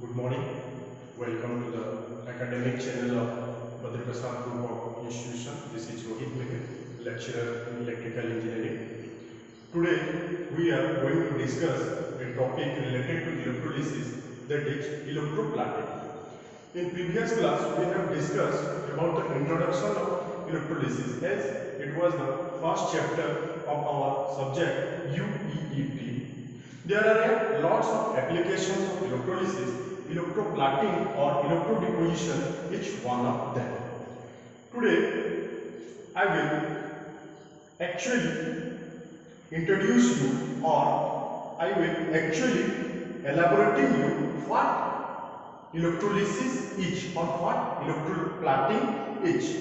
Good morning. Welcome to the academic channel of Badrikasar Group of Institution. This is Rohit, lecturer in electrical engineering. Today we are going to discuss a topic related to electrolysis, that is electroplating. In previous class we have discussed about the introduction of electrolysis, as it was the first chapter of our subject UEET. There are lots of applications of electrolysis, electroplating or electrodeposition, each one of them. Today I will actually introduce you, or I will actually elaborating you what electrolysis is or what electroplating is.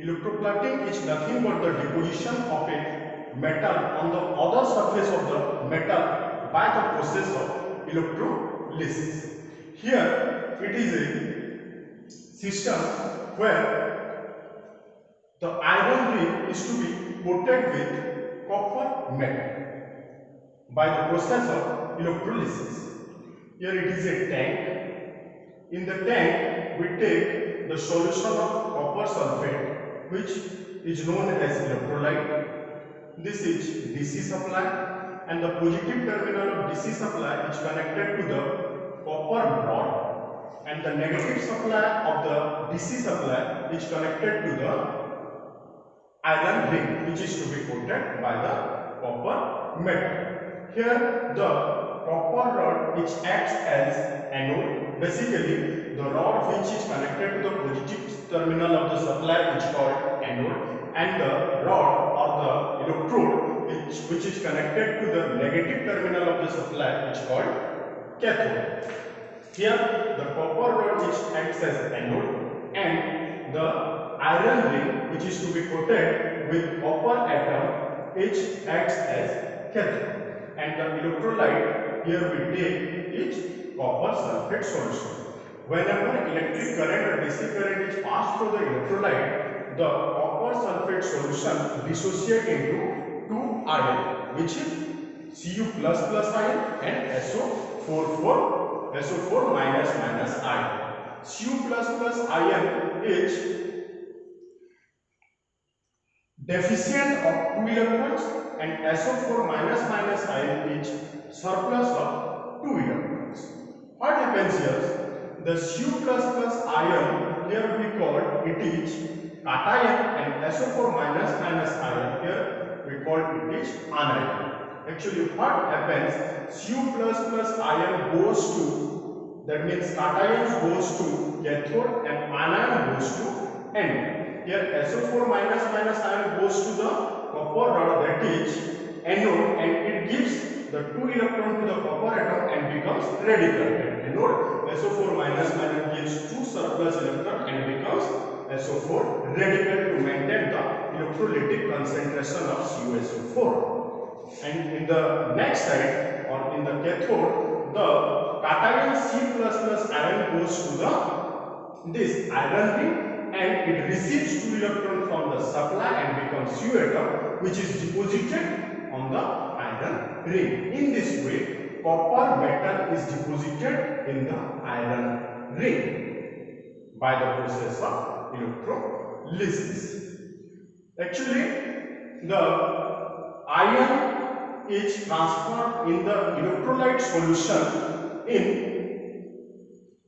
Electroplating is nothing but the deposition of a metal on the other surface of the metal by the process of electrolysis. Here it is a system where the iron ring is to be coated with copper metal by the process of electrolysis. Here it is a tank. In the tank we take the solution of copper sulfate, which is known as electrolyte. This is DC supply, and the positive terminal of DC supply is connected to the copper rod, and the negative supply of the DC supply is connected to the iron ring, which is to be coated by the copper metal. Here the copper rod which acts as anode. Basically the rod which is connected to the positive terminal of the supply is called anode, and the rod or the electrode which is connected to the negative terminal of the supply is called cathode. Here the copper rod which acts as anode, and the iron ring which is to be coated with copper atom which acts as cathode, and the electrolyte here we take is copper sulfate solution. Whenever electric current or DC current is passed through the electrolyte, the copper sulfate solution dissociate into two ions, which is Cu++ ion and SO4 minus ion. Cu++ ion is deficient of 2 electrons, and SO4 minus ion is surplus of 2 electrons. What happens here? The Cu++ ion here we call it is cation, and SO4 minus ion here we call it is anion. Actually what happens, Cu++ ion goes to, that means cation goes to cathode and anion goes to anode. Here SO4 minus ion goes to the copper rod, that is anode, and it gives the 2 electron to the copper atom and becomes radical. Anode SO4 minus ion gives 2 surplus electron and becomes SO4 radical to maintain the electrolytic concentration of CuSO4. And in the next side, or in the cathode, the cation C++ ion goes to the this iron ring, and it receives 2 electrons from the supply and becomes Cu atom, which is deposited on the iron ring. In this way, copper metal is deposited in the iron ring by the process of electrolysis. Actually, the iron is transferred in the electrolyte solution in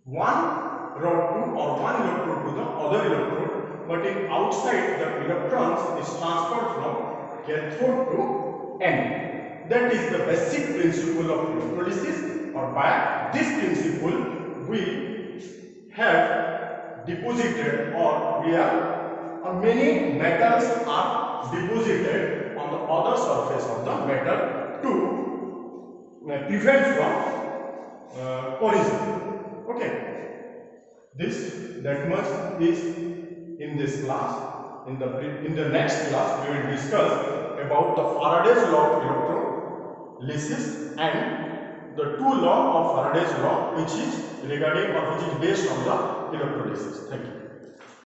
one rod to, or one electrode to the other electrode, but in outside the electrons is transferred from cathode to anode. That is the basic principle of electrolysis, or by this principle we have deposited, or we are many metals are deposited on the other surface of the metal to prevent from corrosion. Okay. That much is in this class. In the next class, we will discuss about the Faraday's law of electrolysis and the two laws of Faraday's law, which is regarding, or which is based on the electrolysis. Thank you.